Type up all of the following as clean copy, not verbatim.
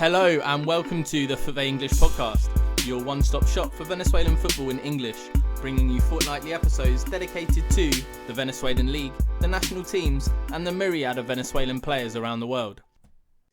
Hello and welcome to the For the English podcast, your one-stop shop for Venezuelan football in English, bringing you fortnightly episodes dedicated to the Venezuelan league, the national teams and the myriad of Venezuelan players around the world.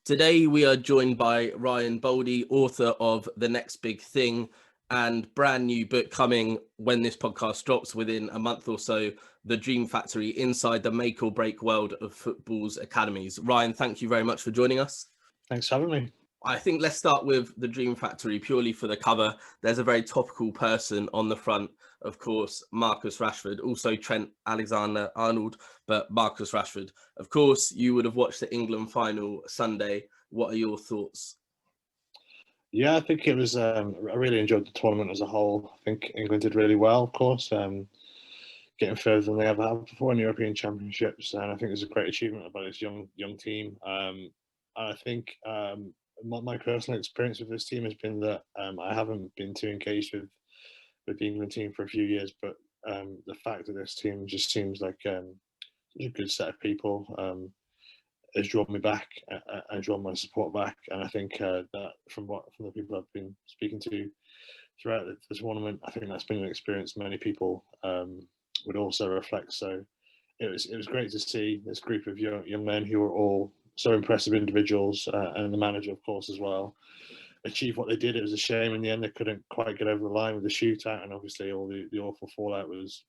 Today we are joined by Ryan Baldi, author of The Next Big Thing and brand new book coming when this podcast drops within a month or so, The Dream Factory, Inside the Make or Break World of Football's Academies. Ryan, thank you very much for joining us. Thanks for having me. I think let's start with The Dream Factory purely for the cover. There's a very topical person on the front, of course, Marcus Rashford, also Trent Alexander-Arnold, but Marcus Rashford. Of course, you would have watched the England final Sunday. What are your thoughts? Yeah, I think it was, I really enjoyed the tournament as a whole. I think England did really well, of course, getting further than they ever have before in European Championships. And I think it was a great achievement by this young team. And I think my personal experience with this team has been that I haven't been too engaged with the England team for a few years, but the fact that this team just seems like such a good set of people has drawn me back and drawn my support back. And I think that from the people I've been speaking to throughout the tournament, I think that's been an experience many people would also reflect. So it was great to see this group of young men who were all so impressive individuals, and the manager, of course, as well, achieve what they did. It was a shame in the end they couldn't quite get over the line with the shootout, and obviously all the awful fallout was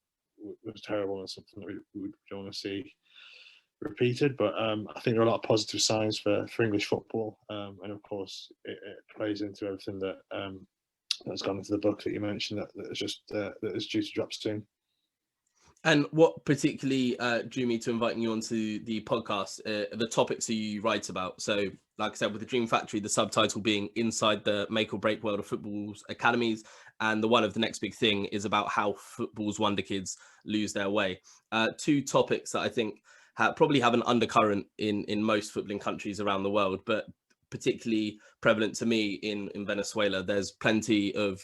terrible and something that we don't want to see repeated. But I think there are a lot of positive signs for English football, and of course it plays into everything that that's gone into the book that you mentioned that is due to drop soon. And what particularly drew me to inviting you onto the podcast, the topics that you write about. So, like I said, with the Dream Factory, the subtitle being Inside the Make or Break World of Football's Academies, and the one of The Next Big Thing is about how football's wonder kids lose their way. Two topics that I think probably have an undercurrent in most footballing countries around the world, but particularly prevalent to me in Venezuela. There's plenty of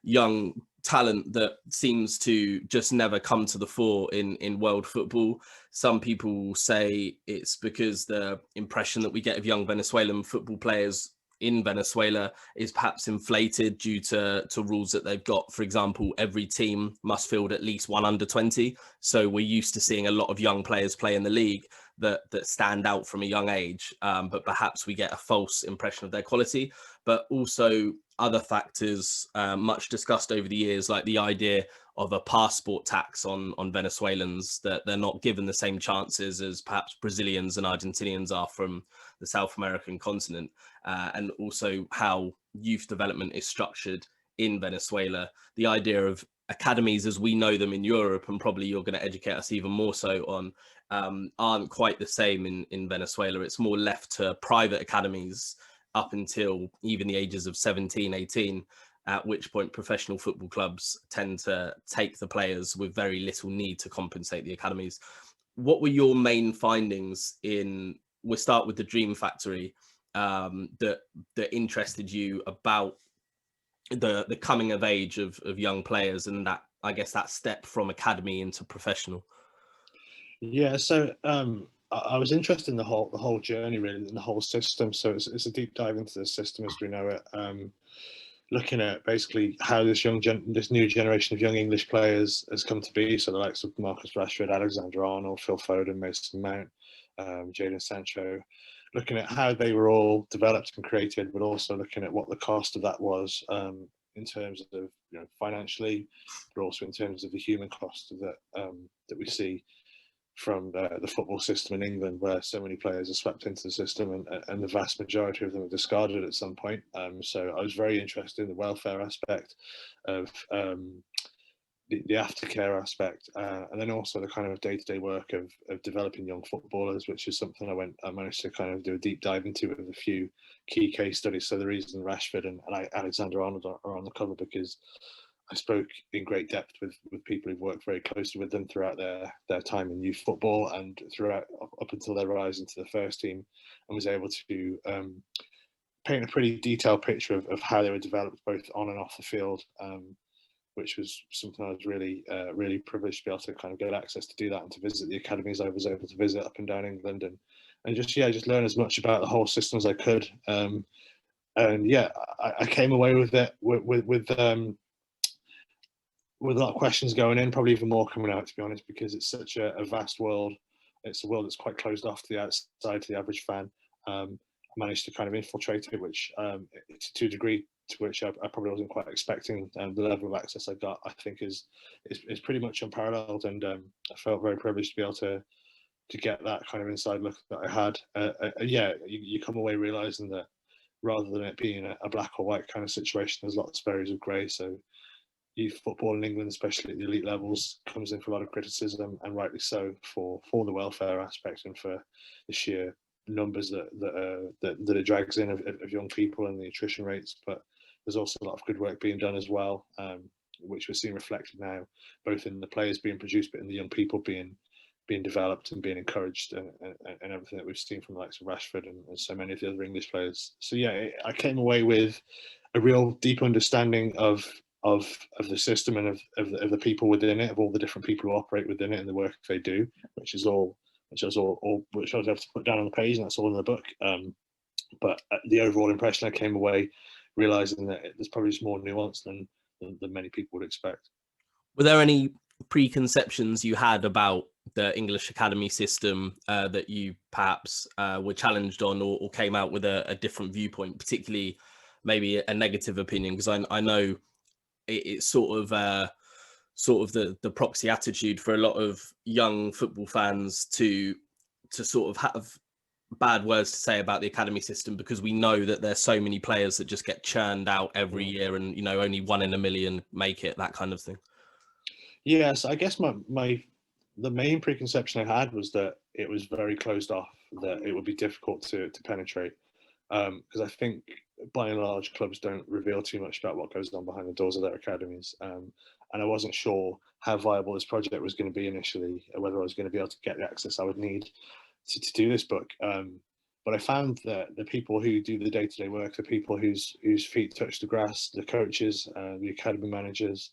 young talent that seems to just never come to the fore in world football. Some people say it's because the impression that we get of young Venezuelan football players in Venezuela is perhaps inflated due to rules that they've got. For example, every team must field at least one under 20. So we're used to seeing a lot of young players play in the league that stand out from a young age, but perhaps we get a false impression of their quality. But also other factors much discussed over the years, like the idea of a passport tax on Venezuelans, that they're not given the same chances as perhaps Brazilians and Argentinians are from the South American continent, and also how youth development is structured in Venezuela. The idea of academies as we know them in Europe, and probably you're going to educate us even more so on, aren't quite the same in Venezuela. It's more left to private academies up until even the ages of 17, 18, at which point professional football clubs tend to take the players with very little need to compensate the academies. What were your main findings we'll start with the Dream Factory, that interested you about the coming of age of young players, and that, I guess, that step from academy into professional? Yeah, so I was interested in the whole journey, really, in the whole system. So it's a deep dive into the system as we know it, looking at basically how this new generation of young English players has come to be. So the likes of Marcus Rashford, Alexander-Arnold, Phil Foden, Mason Mount, Jadon Sancho, looking at how they were all developed and created, but also looking at what the cost of that was, in terms of financially, but also in terms of the human cost of that we see from the football system in England, where so many players are swept into the system and the vast majority of them are discarded at some point. So I was very interested in the welfare aspect of the aftercare aspect, and then also the kind of day-to-day work of developing young footballers, which is something I managed to kind of do a deep dive into with a few key case studies. So the reason Rashford and Alexander-Arnold are on the cover, because I spoke in great depth with people who've worked very closely with them throughout their time in youth football and throughout up until their rise into the first team, and was able to paint a pretty detailed picture of how they were developed both on and off the field, which was something I was really privileged to be able to kind of get access to do that, and to visit the academies I was able to visit up and down England, and just learn as much about the whole system as I could. and yeah, I came away with it with a lot of questions going in, probably even more coming out, to be honest, because it's such a vast world. It's a world that's quite closed off to the outside, to the average fan. I managed to kind of infiltrate it, which to a degree to which I probably wasn't quite expecting. The level of access I got, I think, is pretty much unparalleled, and I felt very privileged to be able to get that kind of inside look that I had. Yeah, you come away realizing that rather than it being a black or white kind of situation, there's lots of areas of grey. So youth football in England, especially at the elite levels, comes in for a lot of criticism, and rightly so, for the welfare aspect and for the sheer numbers that it drags in of young people and the attrition rates. But there's also a lot of good work being done as well, which we're seeing reflected now, both in the players being produced, but in the young people being developed and being encouraged, and everything that we've seen from the likes of Rashford and so many of the other English players. So yeah, I came away with a real deep understanding of the system and of the people within it, of all the different people who operate within it and the work they do, which I was able to put down on the page, and that's all in the book. But the overall impression, I came away realizing that there's probably just more nuance than many people would expect. Were there any preconceptions you had about the English academy system that you perhaps were challenged on, or came out with a different viewpoint, particularly maybe a negative opinion? Because I know it's sort of the proxy attitude for a lot of young football fans to sort of have bad words to say about the academy system, because we know that there's so many players that just get churned out every year, and only 1 in a million make it, that kind of thing. Yes, I guess the main preconception I had was that it was very closed off, that it would be difficult to penetrate, because I think by and large clubs don't reveal too much about what goes on behind the doors of their academies, and I wasn't sure how viable this project was going to be initially, whether I was going to be able to get the access I would need to do this book. But I found that the people who do the day-to-day work, the people whose feet touch the grass, the coaches, the academy managers,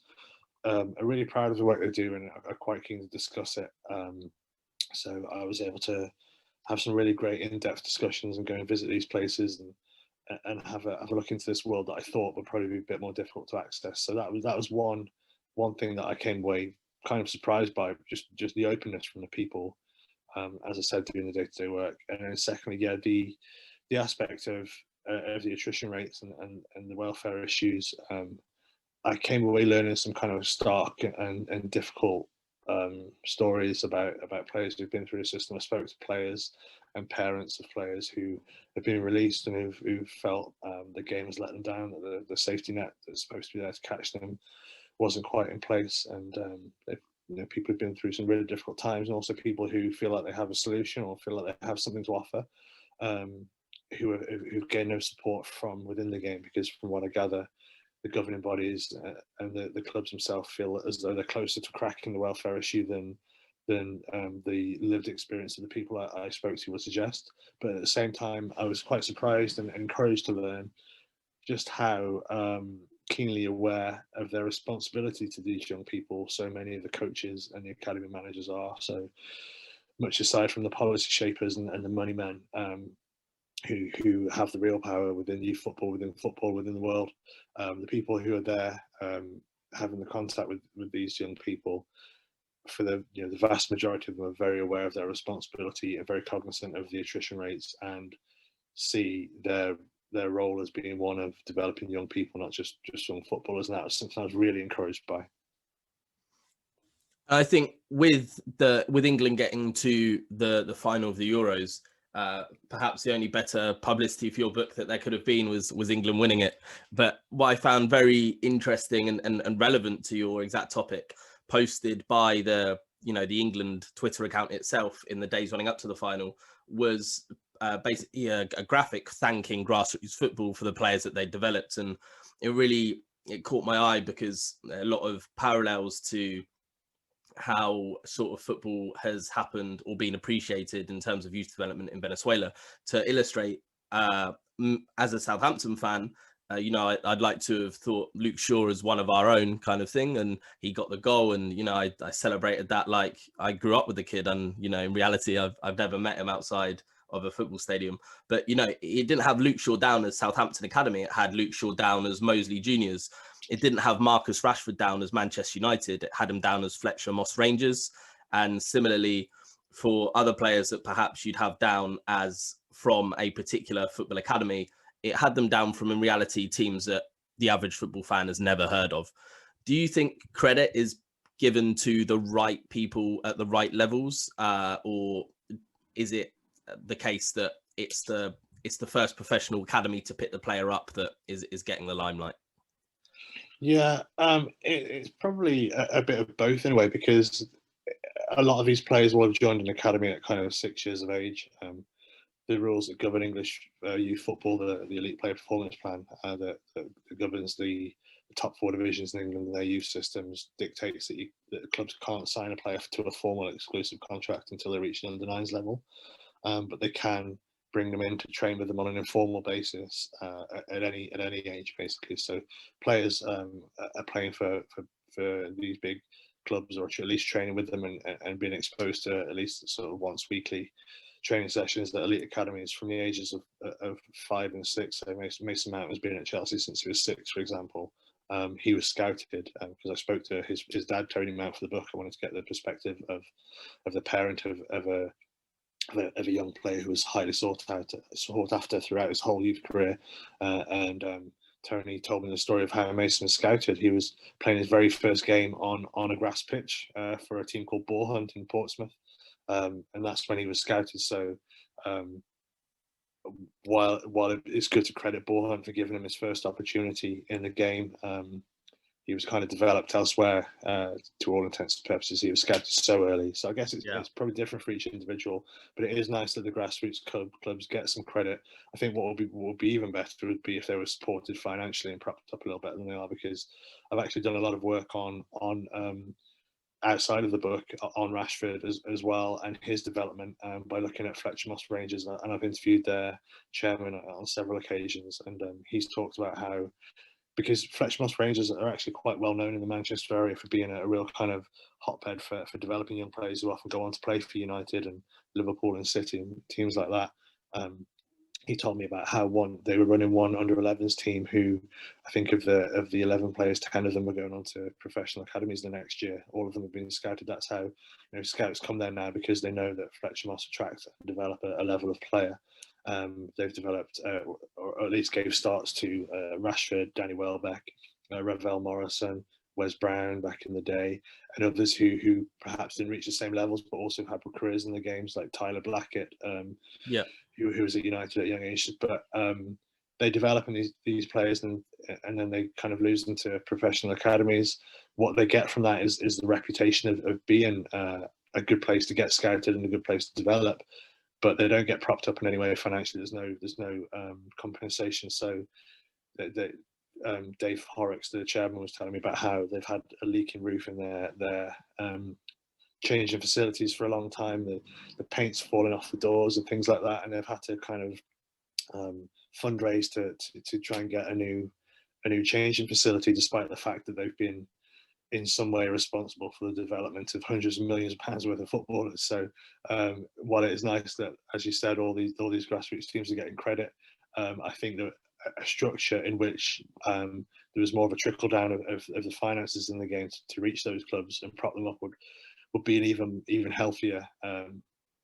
are really proud of the work they do and are quite keen to discuss it. So I was able to have some really great in-depth discussions and go and visit these places and have a look into this world that I thought would probably be a bit more difficult to access. So that was one thing that I came away kind of surprised by, just the openness from the people, as I said, doing the day-to-day work. And then secondly, yeah, the aspect of the attrition rates and the welfare issues. I came away learning some kind of stark and difficult stories about players who've been through the system. I spoke to players and parents of players who have been released and who've felt the game has let them down, that the safety net that's supposed to be there to catch them wasn't quite in place, and people have been through some really difficult times, and also people who feel like they have a solution or feel like they have something to offer, who've gained no support from within the game, because from what I gather, the governing bodies and the clubs themselves feel as though they're closer to cracking the welfare issue than the lived experience of the people I spoke to would suggest. But at the same time, I was quite surprised and encouraged to learn just how keenly aware of their responsibility to these young people so many of the coaches and the academy managers are. So much aside from the policy shapers and the money men, who have the real power within youth football, within the world, the people who are there having the contact with these young people, for the vast majority of them are very aware of their responsibility, are very cognizant of the attrition rates, and see their role as being one of developing young people, not just young footballers. And that was something I was really encouraged by. I think with England getting to the final of the Euros, perhaps the only better publicity for your book that there could have been was England winning it. But what I found very interesting and relevant to your exact topic, posted by the England Twitter account itself in the days running up to the final, was basically a graphic thanking grassroots football for the players that they developed. And it caught my eye, because a lot of parallels to how sort of football has happened or been appreciated in terms of youth development in Venezuela. To illustrate, as a Southampton fan, I'd like to have thought Luke Shaw as one of our own kind of thing, and he got the goal, and I celebrated that like I grew up with the kid, and in reality I've never met him outside of a football stadium. But, you know, it didn't have Luke Shaw down as Southampton Academy. It had Luke Shaw down as Moseley Juniors. It didn't have Marcus Rashford down as Manchester United. It had him down as Fletcher Moss Rangers. And similarly, for other players that perhaps you'd have down as from a particular football academy, it had them down from, in reality, teams that the average football fan has never heard of. Do you think credit is given to the right people at the right levels, or is it the case that it's the first professional academy to pick the player up that is getting the limelight? Yeah, it's probably a bit of both in a way, because a lot of these players will have joined an academy at kind of 6 years of age. The rules that govern English youth football, the Elite Player Performance Plan that governs the top 4 divisions in England and their youth systems, dictates that the clubs can't sign a player to a formal exclusive contract until they reach the under-9s level, but they can bring them in to train with them on an informal basis at any age, basically. So players are playing for these big clubs, or at least training with them and being exposed to at least sort of once weekly training sessions at elite academies from the ages of 5 and 6. So Mason Mount has been at Chelsea since he was 6, for example. He was scouted because I spoke to his dad, Tony Mount, for the book. I wanted to get the perspective of the parent of a young player who was highly sought after throughout his whole youth career. Tony told me the story of how Mason was scouted. He was playing his very first game on a grass pitch for a team called Boar Hunt in Portsmouth. And that's when he was scouted. So while it's good to credit Boar Hunt for giving him his first opportunity in the game, he was kind of developed elsewhere. To all intents and purposes, he was scouted so early. So I guess it's probably different for each individual, but it is nice that the grassroots clubs get some credit. I think what would be even better would be if they were supported financially and propped up a little better than they are, because I've actually done a lot of work on outside of the book on Rashford as well, and his development by looking at Fletcher Moss Rangers, and I've interviewed their chairman on several occasions, and he's talked about how, because Fletcher Moss Rangers are actually quite well known in the Manchester area for being a real kind of hotbed for developing young players who often go on to play for United and Liverpool and City and teams like that. He told me about how they were running one under-11s team who, I think of the 11 players, 10 of them were going on to professional academies the next year. All of them have been scouted. That's how scouts come there now, because they know that Fletcher Moss attracts and develop a level of player. They've developed, or at least gave starts to Rashford, Danny Welbeck, Ravel Morrison, Wes Brown back in the day, and others who perhaps didn't reach the same levels but also had careers in the games, like Tyler Blackett, who was at United at a young age. But they develop in these players, and then they kind of lose them to professional academies. What they get from that is the reputation of being a good place to get scouted and a good place to develop, but they don't get propped up in any way financially. There's no compensation. So Dave Horrocks, the chairman, was telling me about how they've had a leaking roof in their changing facilities for a long time. The paint's falling off the doors and things like that, and they've had to kind of fundraise to try and get a new changing facility, despite the fact that they've been in some way responsible for the development of hundreds of millions of pounds worth of footballers. So while it is nice that, as you said, all these grassroots teams are getting credit, I think that a structure in which there was more of a trickle down of the finances in the game to reach those clubs and prop them up would be an even healthier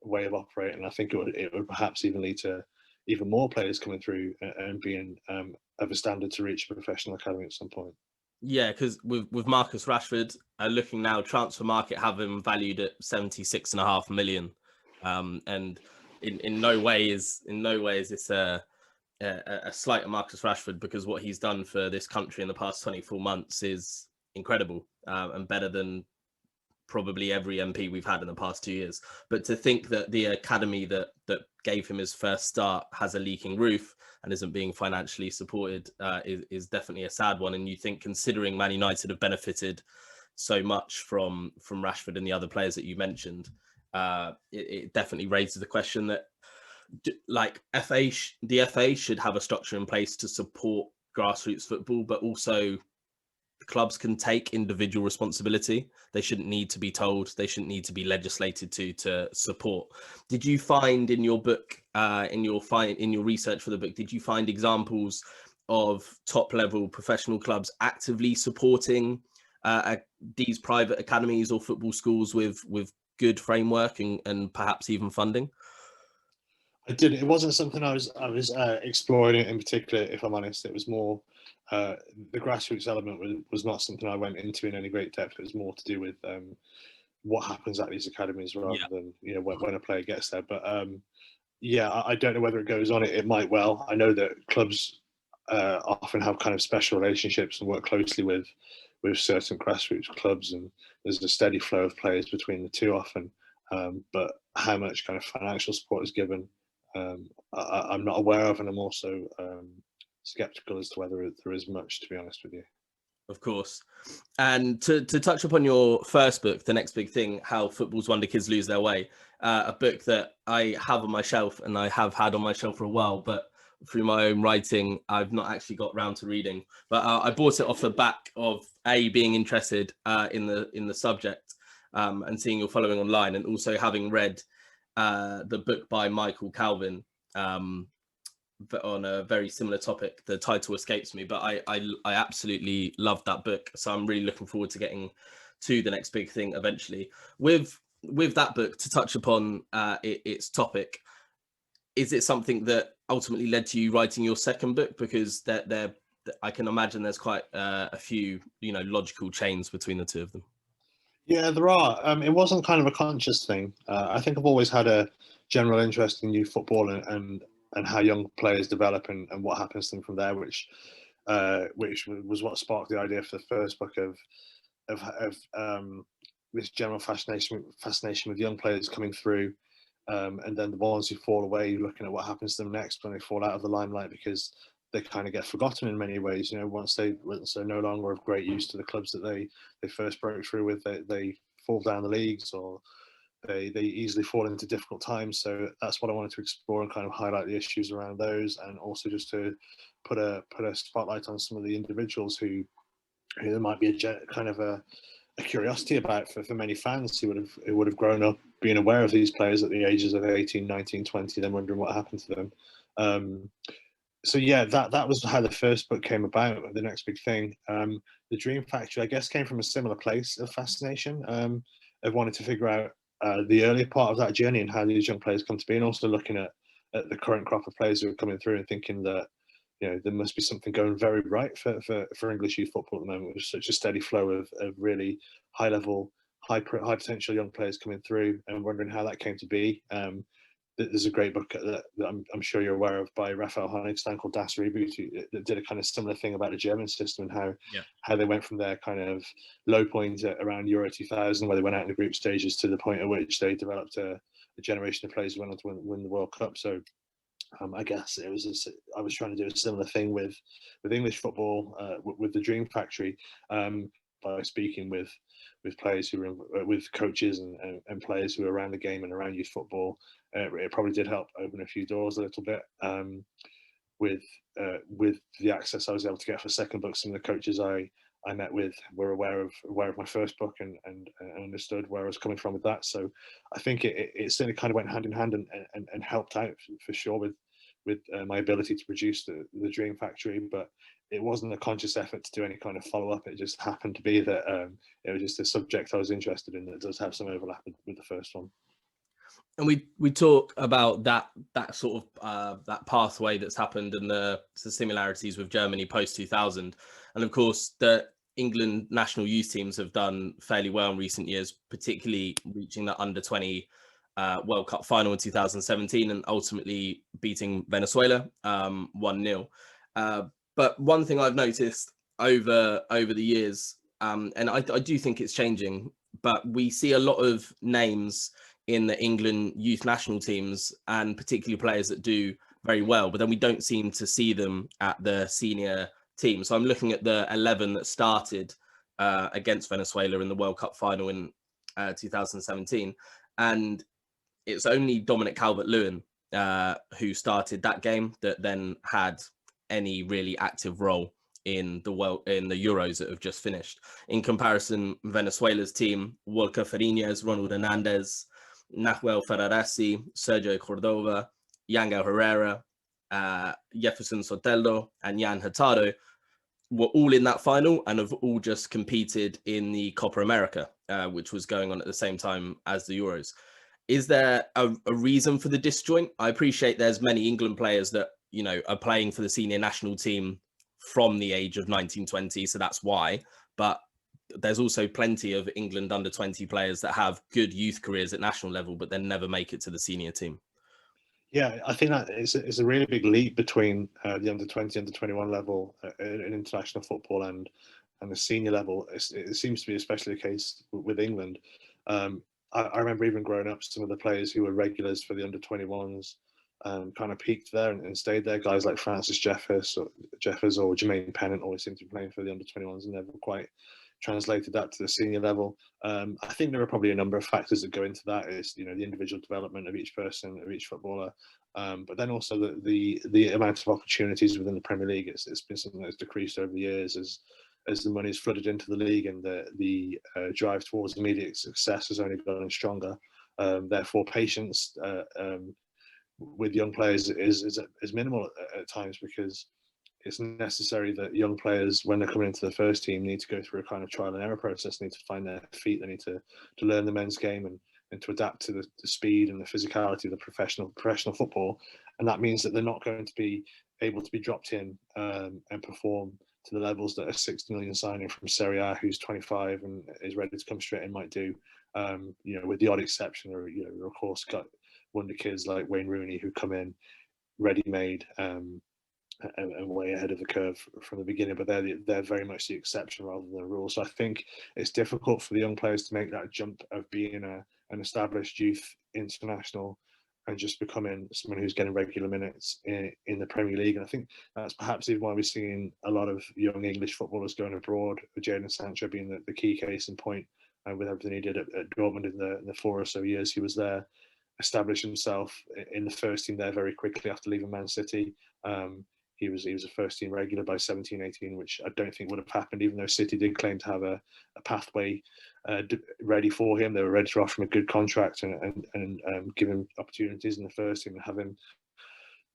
way of operating. I think it would perhaps even lead to even more players coming through and being of a standard to reach a professional academy at some point. Yeah, because with Marcus Rashford, looking now, transfer market have him valued at 76.5 million, and in no way is this a slight on Marcus Rashford, because what he's done for this country in the past 24 months is incredible, and better than probably every MP we've had in the past 2 years. But to think that the academy that gave him his first start has a leaking roof and isn't being financially supported is definitely a sad one. And you think, considering Man United have benefited so much from Rashford and the other players that you mentioned, it definitely raises the question that, like, the FA should have a structure in place to support grassroots football, but also clubs can take individual responsibility. They shouldn't need to be told. They shouldn't need to be legislated to support. Did you find in your book, in your research for the book, did you find examples of top level professional clubs actively supporting these private academies or football schools with good framework and perhaps even funding? I did. It wasn't something I was exploring in particular. If I'm honest, it was more the grassroots element was not something I went into in any great depth. It was more to do with what happens at these academies rather than when a player gets there. But I don't know whether it goes on. It might well. I know that clubs often have kind of special relationships and work closely with certain grassroots clubs, and there's a steady flow of players between the two often. But how much kind of financial support is given, I'm not aware of, and I'm also skeptical as to whether there is much, to be honest with you. Of course. And to touch upon your first book, The Next Big Thing, How Football's Wonder Kids Lose Their Way, a book that I have on my shelf and I have had on my shelf for a while, but through my own writing, I've not actually got round to reading. But I bought it off the back of being interested in the subject and seeing your following online, and also having read the book by Michael Calvin on a very similar topic. The title escapes me, but I absolutely loved that book. So I'm really looking forward to getting to The Next Big Thing eventually. With that book, to touch upon its topic, is it something that ultimately led to you writing your second book? Because I can imagine there's quite a few, logical chains between the two of them. Yeah, there are. It wasn't kind of a conscious thing. I think I've always had a general interest in youth football and how young players develop and what happens to them from there, which was what sparked the idea for the first book of this general fascination with young players coming through, and then the ones who fall away, looking at what happens to them next when they fall out of the limelight, because they kind of get forgotten in many ways. Once they're no longer of great use to the clubs that they first broke through with, they fall down the leagues, or they easily fall into difficult times. So that's what I wanted to explore and kind of highlight the issues around those, and also just to put a spotlight on some of the individuals who there might be a curiosity about for many fans who would have grown up being aware of these players at the ages of 18, 19, 20, then wondering what happened to them. So yeah, that was how the first book came about, The Next Big Thing. The Dream Factory, I guess, came from a similar place of fascination, of wanting to figure out the earlier part of that journey and how these young players come to be, and also looking at the current crop of players who are coming through and thinking that there must be something going very right for English youth football at the moment, with such a steady flow of really high level, high potential young players coming through, and wondering how that came to be. There's a great book that I'm sure you're aware of by Raphael Honigstein called Das Reboot, that did a kind of similar thing about the German system and how they went from their kind of low point around Euro 2000, where they went out in the group stages, to the point at which they developed a generation of players who went on to win the World Cup. So I guess I was trying to do a similar thing with English football, with the Dream Factory, by speaking with players who were with coaches and players who are around the game and around youth football. It probably did help open a few doors a little bit. With the access I was able to get for second book, some of the coaches I met with were aware of my first book and understood where I was coming from with that. So I think it certainly kind of went hand in hand and helped out for sure with my ability to produce the Dream Factory. But it wasn't a conscious effort to do any kind of follow up. It just happened to be that it was just a subject I was interested in that does have some overlap with the first one. And we talk about that sort of that pathway that's happened and the similarities with Germany post 2000, and of course the England national youth teams have done fairly well in recent years, particularly reaching the under 20 World Cup final in 2017 and ultimately beating Venezuela 1-0. But one thing I've noticed over the years, and I do think it's changing, but we see a lot of names in the England youth national teams, and particularly players that do very well, but then we don't seem to see them at the senior team. So I'm looking at the 11 that started against Venezuela in the World Cup final in 2017, and it's only Dominic Calvert-Lewin who started that game that then had any really active role in the Euros that have just finished. In comparison, Venezuela's team: Walker Fariñas, Ronald Hernandez, Nahuel Ferraresi, Sergio Cordova, Yangel Herrera, Jefferson Soteldo, and Jan Hurtado were all in that final and have all just competed in the Copa America, which was going on at the same time as the Euros. Is there a reason for the disjoint? I appreciate there's many England players that, you know, are playing for the senior national team from the age of 1920, so that's why. But there's also plenty of England under 20 players that have good youth careers at national level, but then never make it to the senior team. Yeah, I think that it's a really big leap between the under 20, under 21 level in international football and the senior level. It seems to be especially the case with England. I remember even growing up, some of the players who were regulars for the under 21s kind of peaked there and stayed there. Guys like Francis Jeffers or Jermaine Pennant always seem to be playing for the under 21s and never quite translated that to the senior level. I think there are probably a number of factors that go into that. Is, you know, the individual development of each person, of each footballer, but then also the amount of opportunities within the Premier League. It's been something that's decreased over the years as the money's flooded into the league, and the drive towards immediate success has only gotten stronger. Therefore, patience with young players is minimal at times, because it's necessary that young players, when they're coming into the first team, need to go through a kind of trial and error process. They need to find their feet. They need to learn the men's game and to adapt to the speed and the physicality of the professional football. And that means that they're not going to be able to be dropped in and perform to the levels that a 60 million signing from Serie A, who's 25 and is ready to come straight in, might do. You know, with the odd exception, or, you know, of course, got wonder kids like Wayne Rooney who come in ready-made and way ahead of the curve from the beginning, but they're very much the exception rather than the rule. So I think it's difficult for the young players to make that jump of being an established youth international and just becoming someone who's getting regular minutes in the Premier League. And I think that's perhaps even why we're seeing a lot of young English footballers going abroad, with Jadon Sancho being the key case in point, with everything he did at Dortmund in the 4 or so years he was there. Established himself in the first team there very quickly after leaving Man City. He was a first team regular by 17-18, which I don't think would have happened, even though City did claim to have a pathway ready for him. They were ready to offer him a good contract and give him opportunities in the first team and have him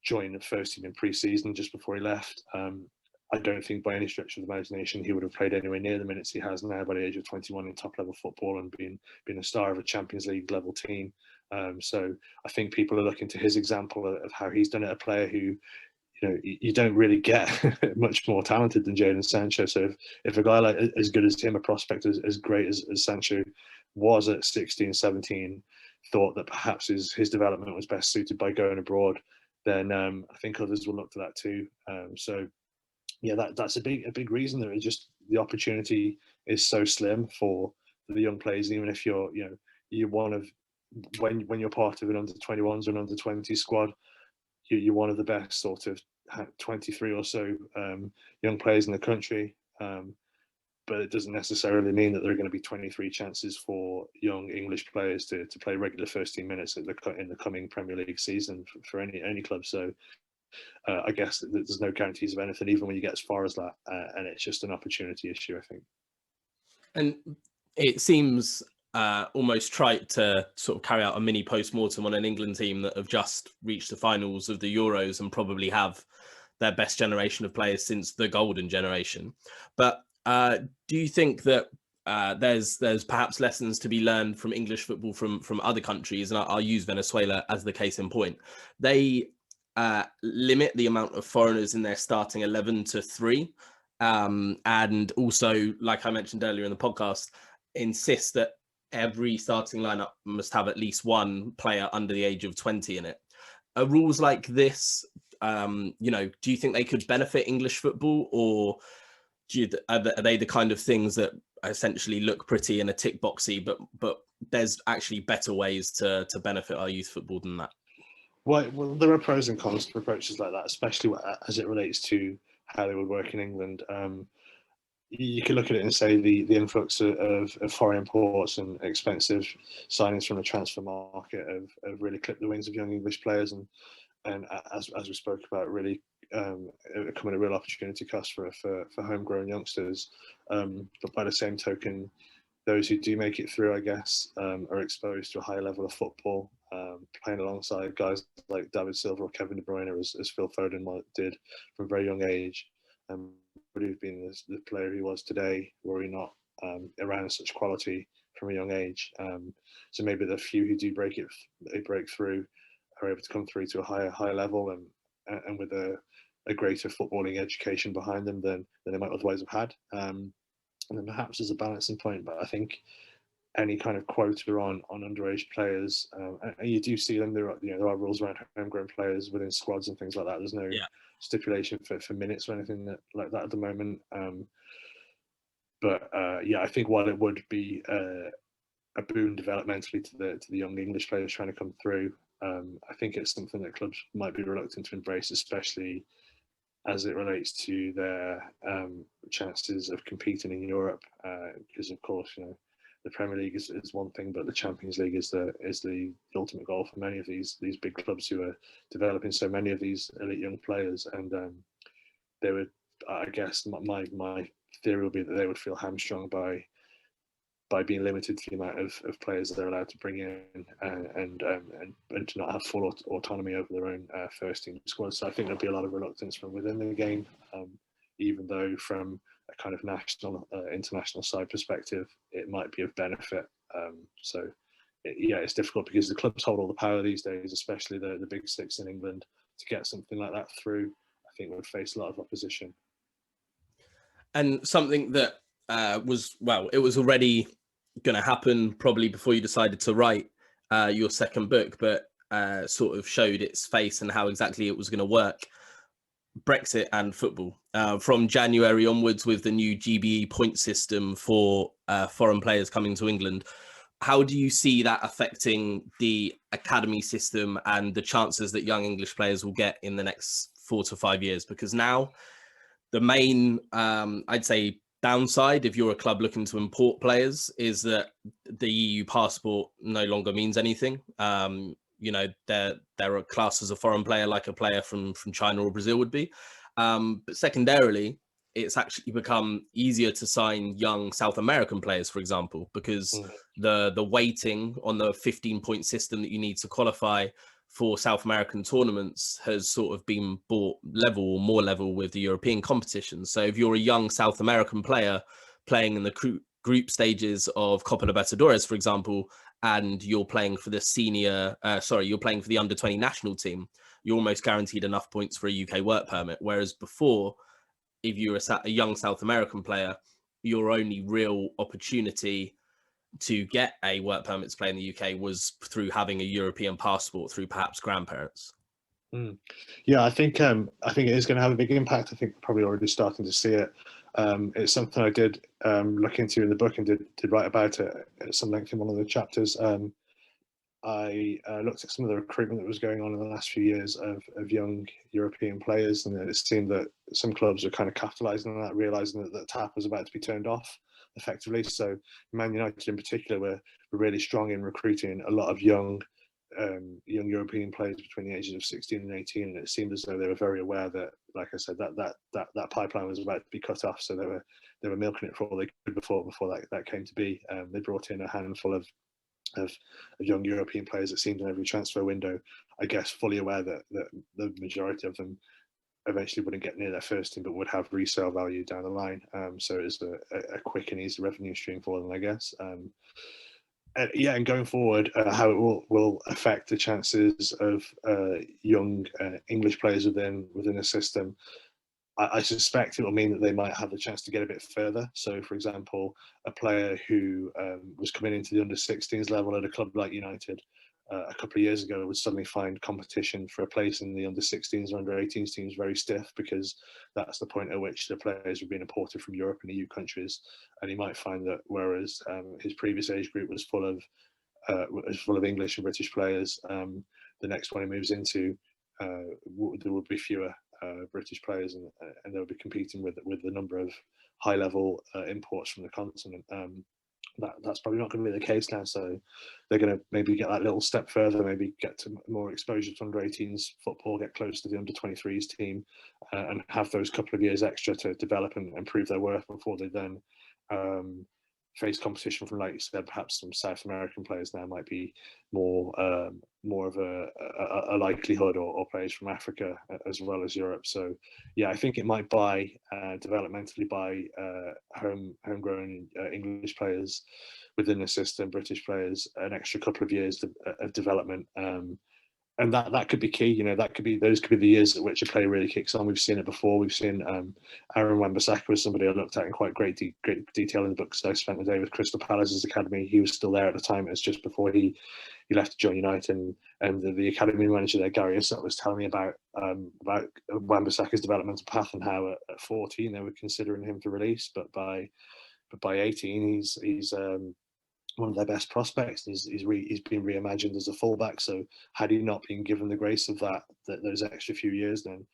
join the first team in pre-season just before he left. I don't think by any stretch of the imagination he would have played anywhere near the minutes he has now by the age of 21 in top level football and being a star of a Champions League level team. So I think people are looking to his example of how he's done it, a player who, you know, you don't really get much more talented than Jadon Sancho. So if a guy like as good as him, a prospect as great as Sancho was at 16, 17, thought that perhaps his development was best suited by going abroad, then I think others will look to that too. So yeah, that's a big reason. That just the opportunity is so slim for the young players. Even if you're one of, when you're part of an under 21s or an under 20 squad, you're one of the best sort of 23 or so young players in the country. But it doesn't necessarily mean that there are going to be 23 chances for young English players to play regular first team minutes in the coming Premier League season for any club. So I guess there's no guarantees of anything, even when you get as far as that. And it's just an opportunity issue, I think. And it seems almost trite to sort of carry out a mini post-mortem on an England team that have just reached the finals of the Euros and probably have their best generation of players since the golden generation. But do you think that there's perhaps lessons to be learned from English football from other countries? And I'll use Venezuela as the case in point. They limit the amount of foreigners in their starting 11 to 3. And also, like I mentioned earlier in the podcast, insist that every starting lineup must have at least one player under the age of 20 in it. Are rules like this, do you think they could benefit English football, or are they the kind of things that essentially look pretty and a tick boxy, but there's actually better ways to benefit our youth football than that? Well, there are pros and cons to approaches like that, especially as it relates to how they would work in England. You could look at it and say the influx of foreign imports and expensive signings from the transfer market have really clipped the wings of young English players, and as we spoke about, really becoming a real opportunity cost for homegrown youngsters. But by the same token, those who do make it through, I guess, are exposed to a higher level of football, playing alongside guys like David Silva or Kevin De Bruyne, as Phil Foden did from a very young age. Would have been the player he was today were he not around such quality from a young age. So maybe the few who do break through are able to come through to a higher level and with a greater footballing education behind them than they might otherwise have had. And then perhaps as a balancing point, but I think any kind of quota on underage players, and you do see them. There are rules around homegrown players within squads and things like that. There's no stipulation for minutes or anything like that at the moment. But I think while it would be a boon developmentally to the young English players trying to come through, I think it's something that clubs might be reluctant to embrace, especially as it relates to their chances of competing in Europe. Because of course, the Premier League is one thing, but the Champions League is the ultimate goal for many of these big clubs who are developing so many of these elite young players. And they would, I guess, my theory would be that they would feel hamstrung by being limited to the amount of players that they're allowed to bring in and to not have full autonomy over their own first team squad. So I think there'll be a lot of reluctance from within the game, even though from a kind of national, international side perspective, it might be of benefit. It's difficult because the clubs hold all the power these days, especially the big six in England. To get something like that through, I think would face a lot of opposition. And something that it was already going to happen probably before you decided to write your second book, but sort of showed its face and how exactly it was going to work. Brexit and football. From January onwards, with the new GBE point system for foreign players coming to England, how do you see that affecting the academy system and the chances that young English players will get in the next 4 to 5 years? Because now the main, I'd say, downside, if you're a club looking to import players, is that the EU passport no longer means anything. They're a class as a foreign player, like a player from China or Brazil would be. But secondarily, it's actually become easier to sign young South American players, for example, because the weighting on the 15-point system that you need to qualify for South American tournaments has sort of been brought level or more level with the European competitions. So if you're a young South American player playing in the group stages of Copa Libertadores, for example, and you're playing for you're playing for the under-20 national team, you're almost guaranteed enough points for a UK work permit. Whereas before, if you're a young South American player, your only real opportunity to get a work permit to play in the UK was through having a European passport through perhaps grandparents. Yeah, I think it is going to have a big impact. I think we're probably already starting to see it. It's something I did look into in the book and did write about it at some length in one of the chapters. I looked at some of the recruitment that was going on in the last few years of young European players, and it seemed that some clubs were kind of capitalising on that, realising that the tap was about to be turned off effectively. So Man United in particular were really strong in recruiting a lot of young European players between the ages of 16 and 18, and it seemed as though they were very aware that, like I said, that pipeline was about to be cut off. So they were milking it for all they could before that came to be. They brought in a handful of young European players, it seemed, in every transfer window, I guess fully aware that the majority of them eventually wouldn't get near their first team, but would have resale value down the line. So it's a quick and easy revenue stream for them, I guess. And going forward, how it will affect the chances of young English players within a system. I suspect it will mean that they might have the chance to get a bit further. So, for example, a player who was coming into the under-16s level at a club like United a couple of years ago would suddenly find competition for a place in the under-16s or under-18s teams very stiff, because that's the point at which the players were being imported from Europe and EU countries. And he might find that whereas his previous age group was full of English and British players, the next one he moves into, there would be fewer British players, and they'll be competing with the number of high-level imports from the continent. that's probably not going to be the case now. So they're going to maybe get that little step further, maybe get to more exposure to under 18s football, get close to the under 23s team, and have those couple of years extra to develop and prove their worth before they then face competition from, like you said, perhaps some South American players now might be more of a likelihood, or players from Africa as well as Europe. So yeah, I think it might buy developmentally buy homegrown English players within the system, British players, an extra couple of years of development. And that could be key. You know, those could be the years at which a player really kicks on. We've seen it before. We've seen Aaron Wan-Bissaka was somebody I looked at in quite great detail in the book, because I spent the day with Crystal Palace's academy. He was still there at the time. It was just before he left to join United, and the academy manager there, Gary Issott, was telling me about Wan-Bissaka's developmental path, and how at 14 they were considering him for release, but by 18 he's one of their best prospects. He's been reimagined as a fullback. So had he not been given the grace of those extra few years, then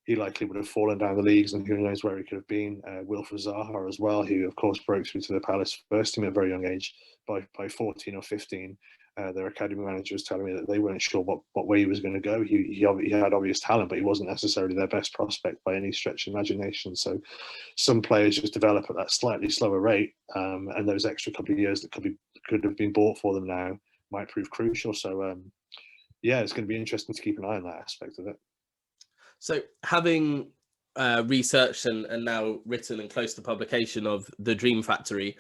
he likely would have fallen down the leagues, and who knows where he could have been. Wilfred Zaha as well, who of course broke through to the Palace first team at a very young age. By 14 or 15, their academy manager was telling me that they weren't sure what way he was going to go. He had obvious talent, but he wasn't necessarily their best prospect by any stretch of imagination. So some players just develop at that slightly slower rate, and those extra couple of years that could have been bought for them now might prove crucial. So yeah, it's going to be interesting to keep an eye on that aspect of it. So having researched and now written and close to publication of The Dream Factory,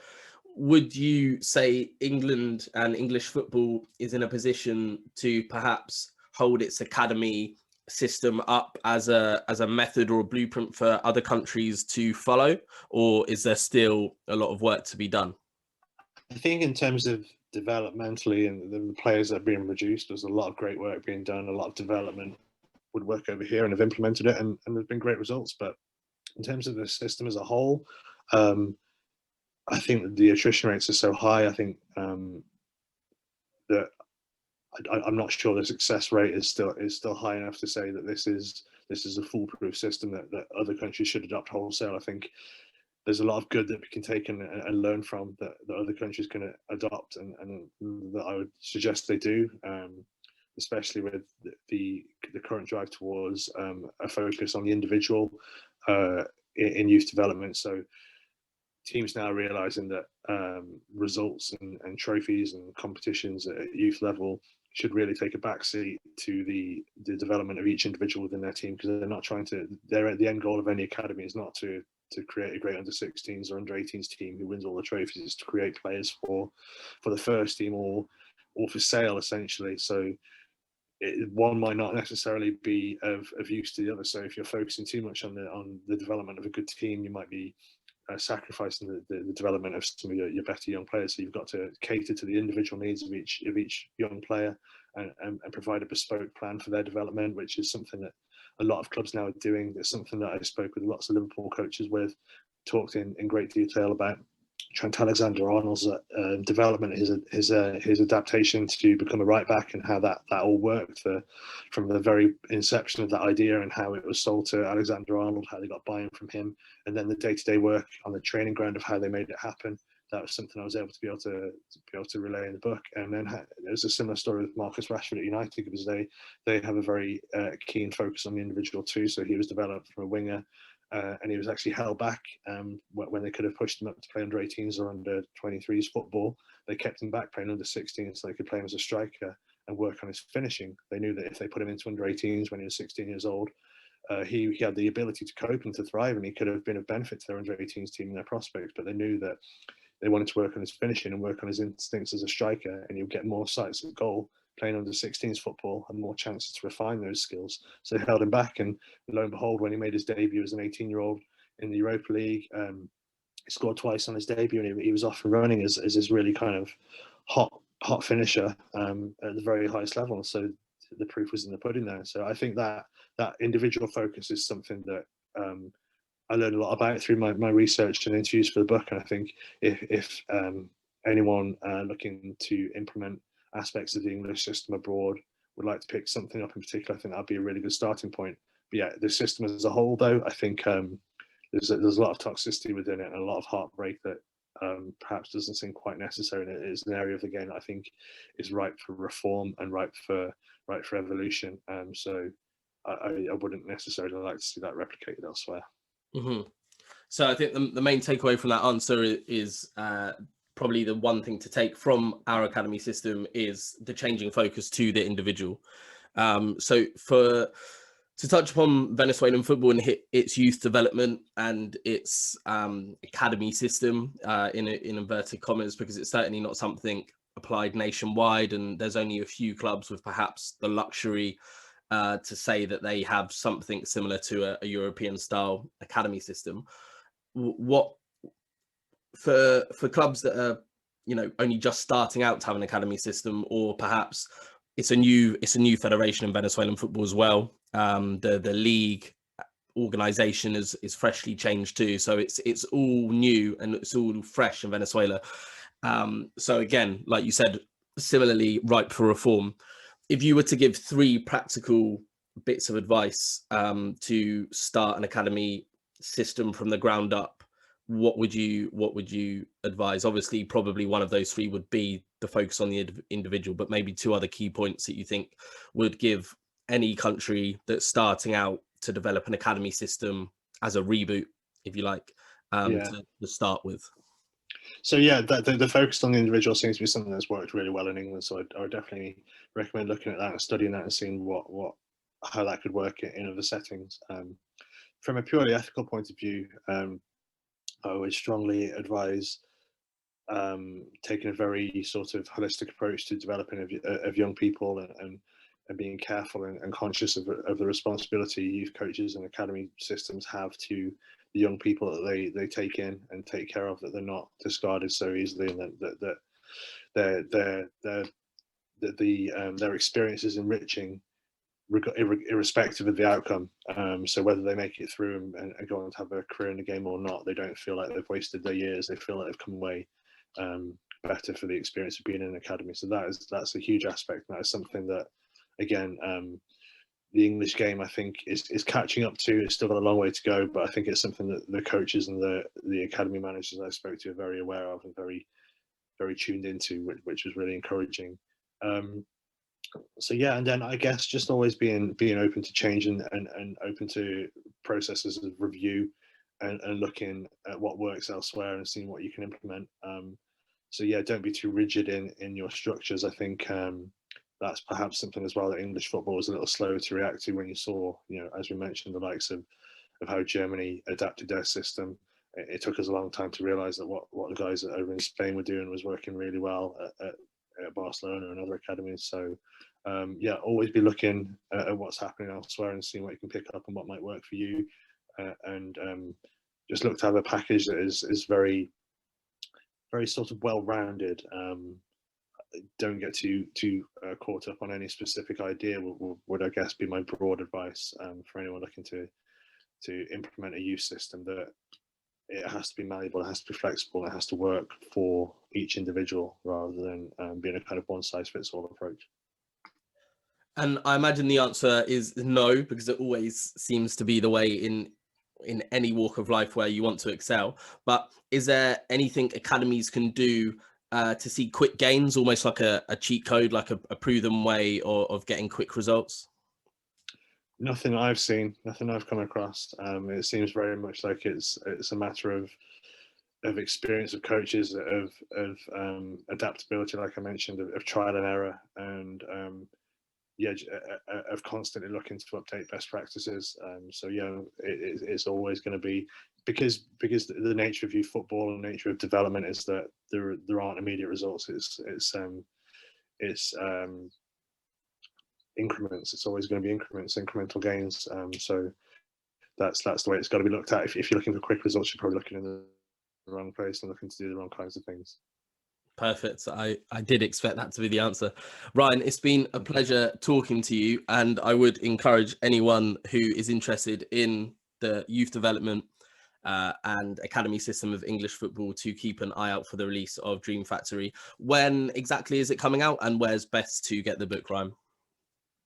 would you say England and English football is in a position to perhaps hold its academy system up as a method or a blueprint for other countries to follow, or is there still a lot of work to be done? I think in terms of developmentally and the players that are being reduced, there's a lot of great work being done, a lot of development would work over here, and have implemented it, and there's been great results. But in terms of the system as a whole, I think that the attrition rates are so high. I think that I'm not sure the success rate is still high enough to say that this is a foolproof system that other countries should adopt wholesale. I think there's a lot of good that we can take and learn from that other countries can adopt, and that I would suggest they do, especially with the current drive towards a focus on the individual in youth development. So teams now realizing that results and trophies and competitions at youth level should really take a backseat to the development of each individual within their team, because they're not trying to. The end goal of any academy is not to create a great under 16s or under 18s team who wins all the trophies. Is to create players for the first team or for sale, essentially. So one might not necessarily be of use to the other. So if you're focusing too much on the development of a good team, you might be sacrificing the development of some of your better young players. So you've got to cater to the individual needs of each young player, and provide a bespoke plan for their development, which is something that a lot of clubs now are doing. It's something that I spoke with lots of Liverpool coaches with, talked in great detail about Trent Alexander-Arnold's development, his adaptation to become a right back, and how that all worked from the very inception of that idea, and how it was sold to Alexander-Arnold, how they got buy-in from him, and then the day-to-day work on the training ground of how they made it happen. That was something I was able to relay in the book. And then there's a similar story with Marcus Rashford at United, because they have a very keen focus on the individual too. So he was developed from a winger. And he was actually held back when they could have pushed him up to play under 18s or under 23s football. They kept him back playing under 16s so they could play him as a striker and work on his finishing. They knew that if they put him into under 18s when he was 16 years old, he had the ability to cope and to thrive, and he could have been of benefit to their under 18s team and their prospects. But they knew that they wanted to work on his finishing and work on his instincts as a striker, and he'll get more sights at goal playing under 16s football and more chances to refine those skills. So they held him back, and lo and behold, when he made his debut as an 18-year-old in the Europa League, he scored twice on his debut, and he was off and running as this really kind of hot finisher at the very highest level. So the proof was in the pudding there. So I think that individual focus is something that I learned a lot about through my research and interviews for the book. And I think if anyone looking to implement aspects of the English system abroad would like to pick something up in particular, I think that'd be a really good starting point. But yeah, the system as a whole, though, I think there's a lot of toxicity within it and a lot of heartbreak that perhaps doesn't seem quite necessary. And it's an area of the game that I think is ripe for reform and ripe for evolution. So I wouldn't necessarily like to see that replicated elsewhere. Mm-hmm. So I think the main takeaway from that answer is probably the one thing to take from our academy system is the changing focus to the individual. So to touch upon Venezuelan football and its youth development and its academy system in inverted commas, because it's certainly not something applied nationwide, and there's only a few clubs with perhaps the luxury to say that they have something similar to a European style academy system. What for clubs that are only just starting out to have an academy system, or perhaps it's a new federation in Venezuelan football as well. The league organization is freshly changed too, so it's all new and it's all fresh in Venezuela. So again, like you said, similarly ripe for reform. If you were to give 3 practical bits of advice to start an academy system from the ground up, what would you advise? Obviously, probably one of those 3 would be the focus on the individual, but maybe 2 other key points that you think would give any country that's starting out to develop an academy system as a reboot, if you like, to start with. So yeah, the focus on the individual seems to be something that's worked really well in England. So I would definitely recommend looking at that and studying that and seeing how that could work in other settings. From a purely ethical point of view, I would strongly advise taking a very sort of holistic approach to developing of young people and being careful and conscious of the responsibility youth coaches and academy systems have to the young people that they take in and take care of, that they're not discarded so easily, and that their experience is enriching irrespective of the outcome. So whether they make it through and go on to have a career in the game or not, they don't feel like they've wasted their years. They feel like they've come away better for the experience of being in an academy. So that's a huge aspect. That is something that, again, the English game, I think, is catching up to. It's still got a long way to go, but I think it's something that the coaches and the academy managers I spoke to are very aware of and very, very tuned into, which was really encouraging. So yeah, and then I guess just always being open to change and open to processes of review and looking at what works elsewhere and seeing what you can implement. So yeah, don't be too rigid in your structures. I think that's perhaps something as well that English football was a little slow to react to when you saw, as we mentioned, the likes of how Germany adapted their system. It took us a long time to realise that what the guys over in Spain were doing was working really well at Barcelona and other academies. So yeah, always be looking at what's happening elsewhere and seeing what you can pick up and what might work for you, and just look to have a package that is very, very sort of well-rounded. Don't get too caught up on any specific idea. Would I guess be my broad advice for anyone looking to implement a youth system, that it has to be malleable, it has to be flexible, it has to work for each individual rather than being a kind of one-size-fits-all approach. And I imagine the answer is no, because it always seems to be the way in any walk of life where you want to excel. But is there anything academies can do to see quick gains, almost like a cheat code, like a proven way of getting quick results? Nothing I've seen, nothing I've come across. It seems very much like it's a matter of experience of coaches, of adaptability, like I mentioned, of trial and error, and yeah, of constantly looking to update best practices. So yeah, it's always going to be, because the nature of youth football and nature of development is that there aren't immediate results. It's increments. It's always going to be increments, incremental gains. So that's the way it's got to be looked at. If you're looking for quick results, you're probably looking in the wrong place and looking to do the wrong kinds of things. Perfect. I did expect that to be the answer. Ryan, it's been a pleasure talking to you, and I would encourage anyone who is interested in the youth development and academy system of English football to keep an eye out for the release of Dream Factory. When exactly is it coming out, and where's best to get the book, Ryan?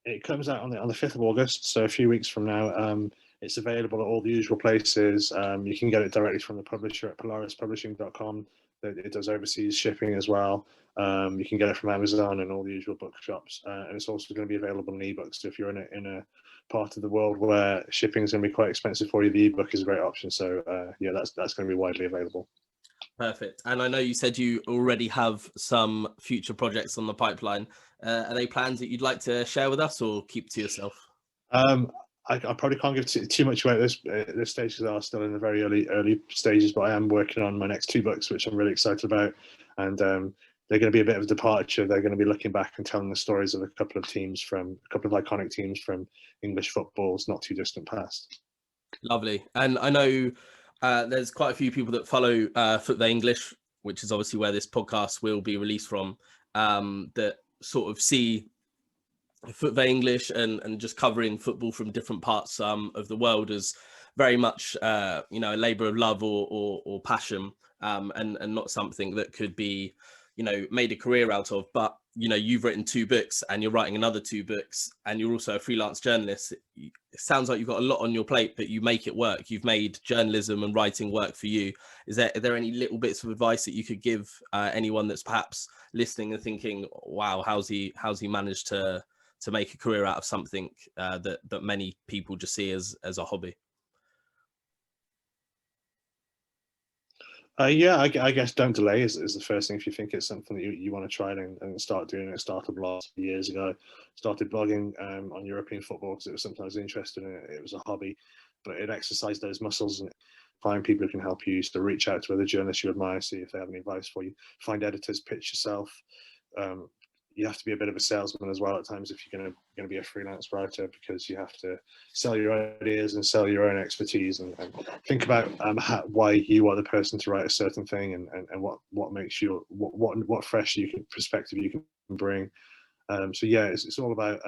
It comes out on the 5th of August, so a few weeks from now. It's available at all the usual places. You can get it directly from the publisher at polarispublishing.com. It does overseas shipping as well. You can get it from Amazon and all the usual bookshops, and it's also going to be available in ebooks. So if you're in a part of the world where shipping is going to be quite expensive for you, the ebook is a great option. So yeah, that's going to be widely available. Perfect. And I know you said you already have some future projects on the pipeline. Are they plans that you'd like to share with us, or keep to yourself? I probably can't give too much away at this stage because I'm still in the very early stages. But I am working on my next 2 books, which I'm really excited about, and they're going to be a bit of a departure. They're going to be looking back and telling the stories of a couple of iconic teams from English football's not too distant past. Lovely. And I know there's quite a few people that follow Football English, which is obviously where this podcast will be released from, that sort of see Football English and just covering football from different parts of the world as very much a labor of love or passion, and not something that could be made a career out of. But you've written 2 books and you're writing another 2 books, and you're also a freelance journalist. It sounds like you've got a lot on your plate, but you make it work. You've made journalism and writing work for you. Are there any little bits of advice that you could give anyone that's perhaps listening and thinking, wow, how's he managed to make a career out of something that many people just see as a hobby? Yeah, I guess don't delay is the first thing. If you think it's something that you want to try and start doing it. Started lots of years ago. Started blogging on European football because it was something I was interested in. It was a hobby, but it exercised those muscles and find people who can help you. So reach out to other journalists you admire, see if they have any advice for you. Find editors, pitch yourself. You have to be a bit of a salesman as well at times if you're going to be a freelance writer, because you have to sell your ideas and sell your own expertise and think about why you are the person to write a certain thing and what makes you what fresh perspective you can bring. So yeah, it's all about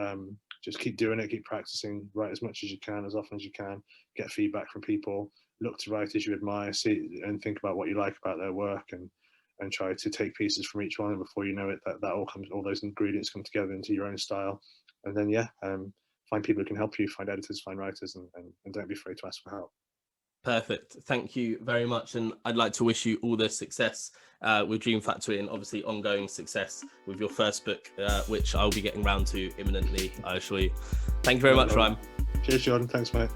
just keep doing it, keep practicing, write as much as you can, as often as you can, get feedback from people, look to writers you admire, see and think about what you like about their work, and try to take pieces from each one, and before you know it, all those ingredients come together into your own style. And then find people who can help you, find editors, find writers, and don't be afraid to ask for help. Perfect. Thank you very much. And I'd like to wish you all the success with Dream Factory, and obviously ongoing success with your first book, which I'll be getting round to imminently, I assure you. Thank you very much, Ryan. Cheers, Jordan. Thanks, mate.